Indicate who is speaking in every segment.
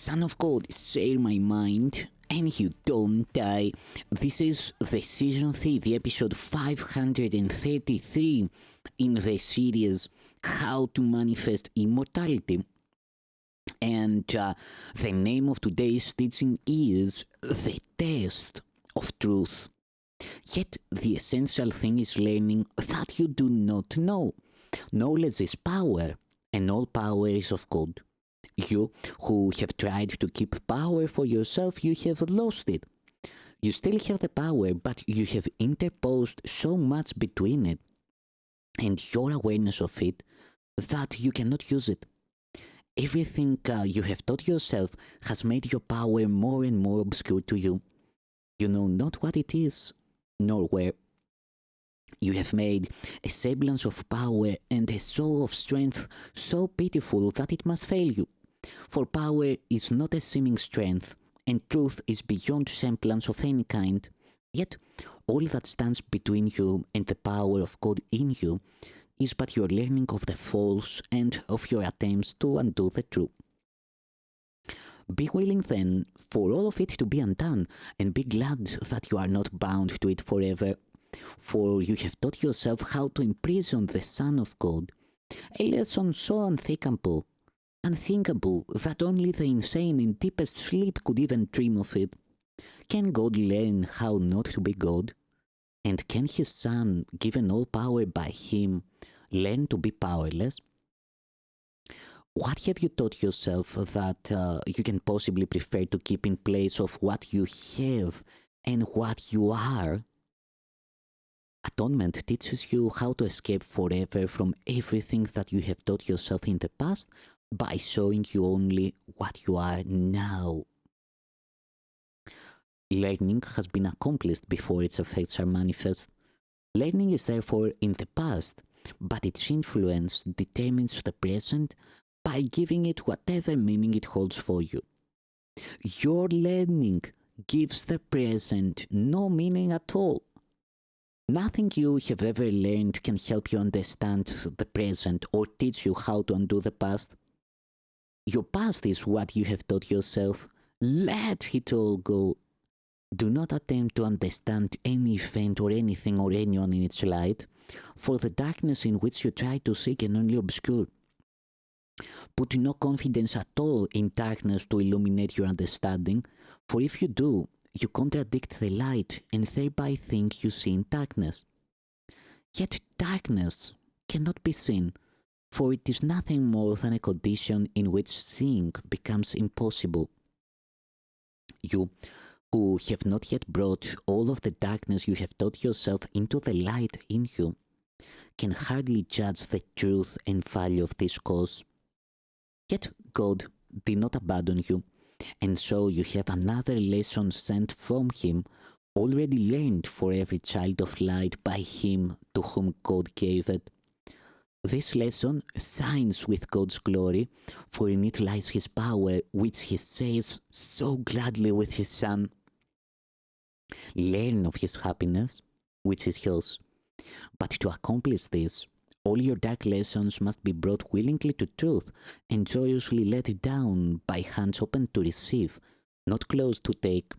Speaker 1: Son of God, share my mind, and you don't die. This is the season 3, the episode 533 in the series How to Manifest Immortality. And the name of today's teaching is The Test of Truth. Yet the essential thing is learning that you do not know. Knowledge is power, and all power is of God. You who have tried to keep power for yourself, you have lost it. You still have the power, but you have interposed so much between it and your awareness of it that you cannot use it. Everything you have taught yourself has made your power more and more obscure to you. You know not what it is, nor where. You have made a semblance of power and a show of strength so pitiful that it must fail you. For power is not a seeming strength, and truth is beyond semblance of any kind. Yet all that stands between you and the power of God in you is but your learning of the false and of your attempts to undo the true. Be willing then for all of it to be undone, and be glad that you are not bound to it forever. For you have taught yourself how to imprison the Son of God, a lesson so unthinkable that only the insane in deepest sleep could even dream of it. Can God learn how not to be God? And can His Son, given all power by Him, learn to be powerless? What have you taught yourself that you can possibly prefer to keep in place of what you have and what you are? Atonement teaches you how to escape forever from everything that you have taught yourself in the past by showing you only what you are now. Learning has been accomplished before its effects are manifest. Learning is therefore in the past, but its influence determines the present by giving it whatever meaning it holds for you. Your learning gives the present no meaning at all. Nothing you have ever learned can help you understand the present or teach you how to undo the past. Your past is what you have taught yourself. Let it all go. Do not attempt to understand any event or anything or anyone in its light, for the darkness in which you try to see can only obscure. Put no confidence at all in darkness to illuminate your understanding, for if you do, you contradict the light and thereby think you see in darkness. Yet darkness cannot be seen, for it is nothing more than a condition in which seeing becomes impossible. You, who have not yet brought all of the darkness you have taught yourself into the light in you, can hardly judge the truth and value of this cause. Yet God did not abandon you, and so you have another lesson sent from Him, already learned for every child of light by Him to whom God gave it. This lesson shines with God's glory, for in it lies His power, which He says so gladly with His Son. Learn of His happiness, which is yours. But to accomplish this, all your dark lessons must be brought willingly to truth and joyously let down by hands open to receive, not closed to take.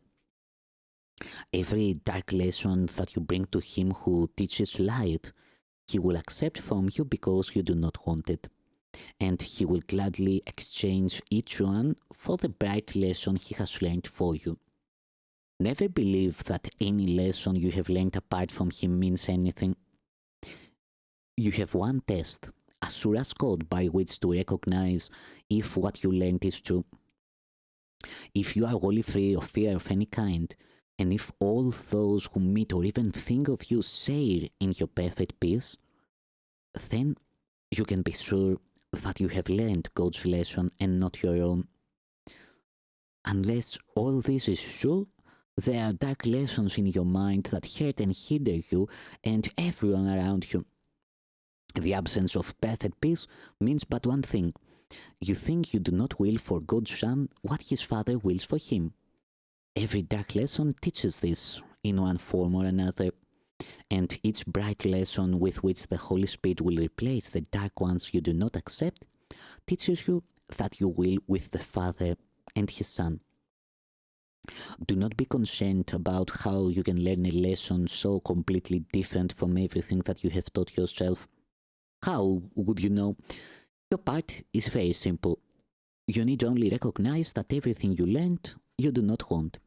Speaker 1: Every dark lesson that you bring to Him who teaches light, He will accept from you because you do not want it, and He will gladly exchange each one for the bright lesson He has learned for you. Never believe that any lesson you have learned apart from Him means anything. You have one test, a source code by which to recognize if what you learned is true. If you are wholly free of fear of any kind, and if all those who meet or even think of you share in your perfect peace, then you can be sure that you have learned God's lesson and not your own. Unless all this is true, there are dark lessons in your mind that hurt and hinder you and everyone around you. The absence of perfect peace means but one thing. You think you do not will for God's Son what His Father wills for Him. Every dark lesson teaches this in one form or another, and each bright lesson with which the Holy Spirit will replace the dark ones you do not accept teaches you that you will with the Father and his Son. Do not be concerned about how you can learn a lesson so completely different from everything that you have taught yourself. How would you know? Your part is very simple. You need only recognize that everything you learned, you do not want.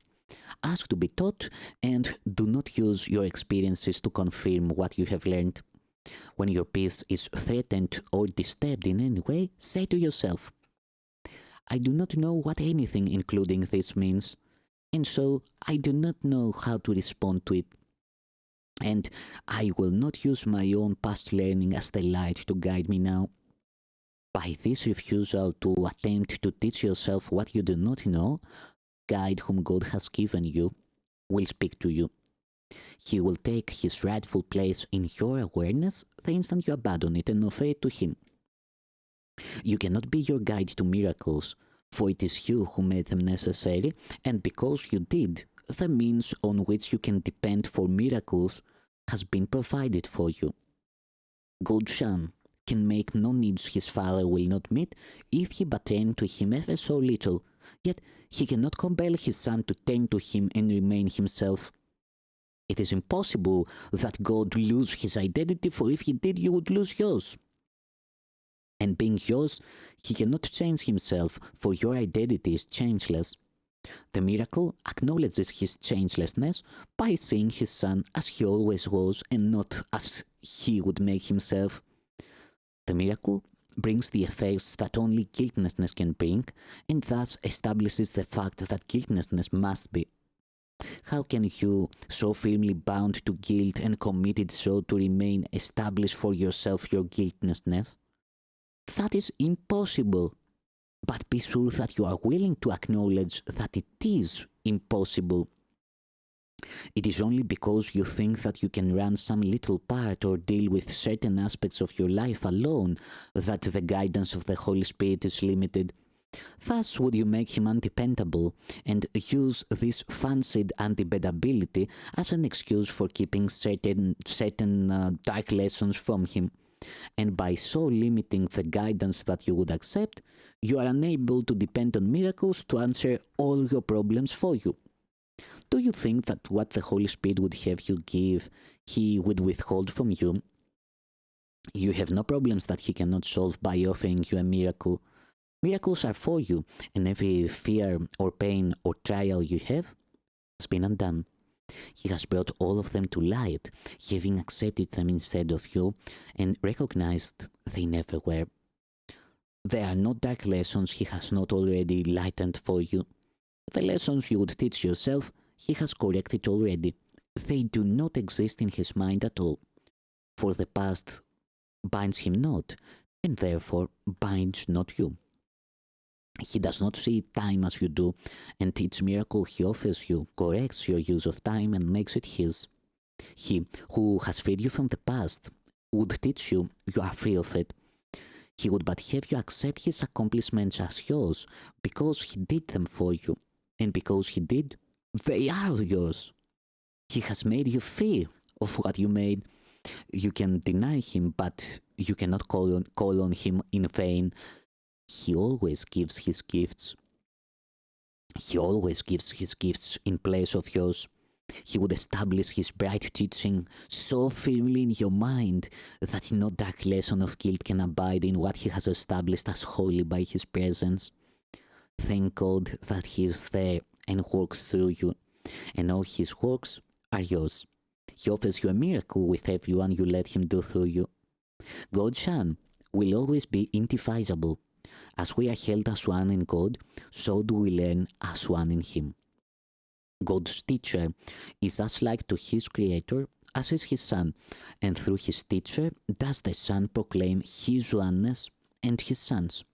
Speaker 1: Ask to be taught and do not use your experiences to confirm what you have learned. When your peace is threatened or disturbed in any way, say to yourself, I do not know what anything including this means, and so I do not know how to respond to it. And I will not use my own past learning as the light to guide me now. By this refusal to attempt to teach yourself what you do not know, guide whom God has given you will speak to you. He will take his rightful place in your awareness the instant you abandon it and offer it to him. You cannot be your guide to miracles, for it is you who made them necessary, and because you did, the means on which you can depend for miracles has been provided for you. God's Son can make no needs his Father will not meet if he but turn to him ever so little, yet he cannot compel his Son to turn to him and remain himself. It is impossible that God lose his identity, for if he did, you would lose yours. And being yours, he cannot change himself, for your identity is changeless. The miracle acknowledges his changelessness by seeing his Son as he always was and not as he would make himself. The miracle brings the effects that only guiltlessness can bring, and thus establishes the fact that guiltlessness must be. How can you, so firmly bound to guilt and committed so to remain, establish for yourself your guiltlessness? That is impossible. But be sure that you are willing to acknowledge that it is impossible. It is only because you think that you can run some little part or deal with certain aspects of your life alone that the guidance of the Holy Spirit is limited. Thus would you make him undependable and use this fancied undependability as an excuse for keeping certain dark lessons from him. And by so limiting the guidance that you would accept, you are unable to depend on miracles to answer all your problems for you. Do you think that what the Holy Spirit would have you give, he would withhold from you? You have no problems that he cannot solve by offering you a miracle. Miracles are for you, and every fear or pain or trial you have has been undone. He has brought all of them to light, having accepted them instead of you, and recognized they never were. There are no dark lessons he has not already lightened for you. The lessons you would teach yourself, he has corrected already. They do not exist in his mind at all, for the past binds him not, and therefore binds not you. He does not see time as you do, and each miracle he offers you corrects your use of time and makes it his. He who has freed you from the past would teach you are free of it. He would but have you accept his accomplishments as yours, because he did them for you, and because he did, they are yours. He has made you free of what you made. You can deny him, but you cannot call on him in vain. He always gives his gifts. He always gives his gifts in place of yours. He would establish his bright teaching so firmly in your mind that no dark lesson of guilt can abide in what he has established as holy by his presence. Thank God that he is there and works through you, and all his works are yours. He offers you a miracle with everyone you let him do through you. God's Son will always be indivisible. As we are held as one in God, so do we learn as one in him. God's teacher is as like to his creator as is his Son, and through his teacher does the Son proclaim his oneness and his Son's.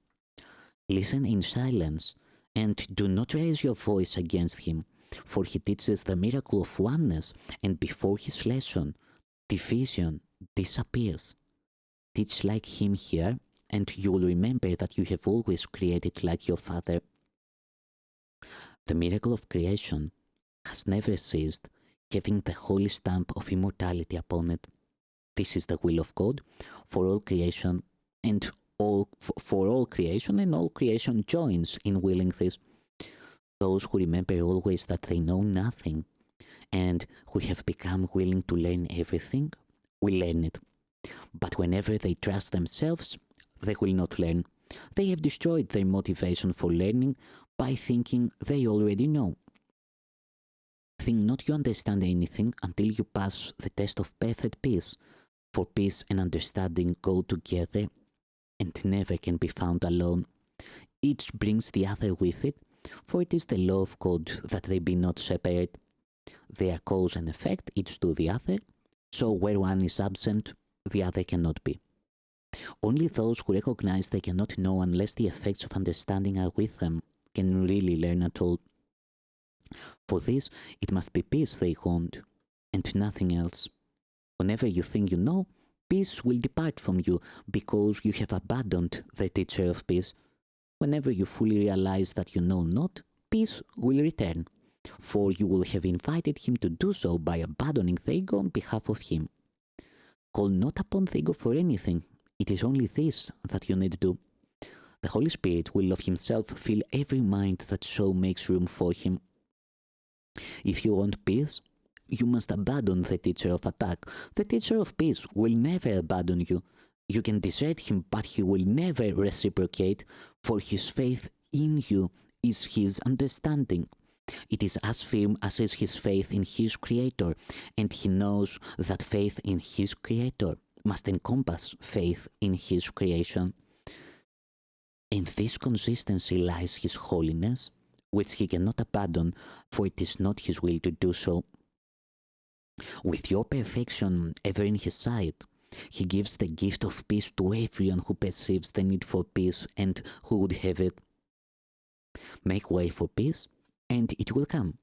Speaker 1: Listen in silence, and do not raise your voice against him, for he teaches the miracle of oneness, and before his lesson, division disappears. Teach like him here, and you will remember that you have always created like your Father. The miracle of creation has never ceased, having the holy stamp of immortality upon it. This is the will of God for all creation, and all creation joins in willing this. Those who remember always that they know nothing and who have become willing to learn everything will learn it. But whenever they trust themselves, they will not learn. They have destroyed their motivation for learning by thinking they already know. Think not you understand anything until you pass the test of perfect peace, for peace and understanding go together and never can be found alone. Each brings the other with it, for it is the law of God that they be not separate. They are cause and effect, each to the other, so where one is absent, the other cannot be. Only those who recognize they cannot know unless the effects of understanding are with them can really learn at all. For this, it must be peace they want, and nothing else. Whenever you think you know, peace will depart from you because you have abandoned the teacher of peace. Whenever you fully realize that you know not, peace will return, for you will have invited him to do so by abandoning the ego on behalf of him. Call not upon the ego for anything, it is only this that you need do. The Holy Spirit will of himself fill every mind that so makes room for him. If you want peace, you must abandon the teacher of attack. The teacher of peace will never abandon you. You can desert him, but he will never reciprocate, for his faith in you is his understanding. It is as firm as is his faith in his Creator, and he knows that faith in his Creator must encompass faith in his creation. In this consistency lies his holiness, which he cannot abandon, for it is not his will to do so. With your perfection ever in his sight, he gives the gift of peace to everyone who perceives the need for peace and who would have it. Make way for peace, and it will come,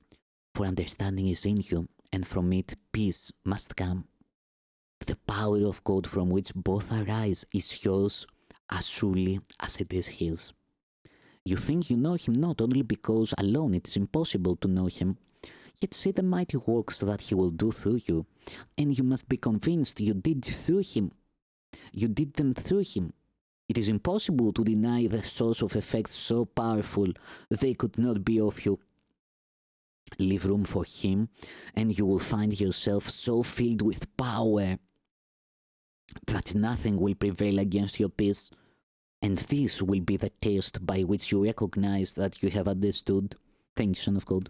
Speaker 1: for understanding is in you, and from it peace must come. The power of God from which both arise is yours as truly as it is his. You think you know him not only because alone it is impossible to know him, yet see the mighty works that he will do through you, and you must be convinced you did through him. You did them through him. It is impossible to deny the source of effects so powerful they could not be of you. Leave room for him, and you will find yourself so filled with power that nothing will prevail against your peace, and this will be the test by which you recognize that you have understood. Thank you, Son of God.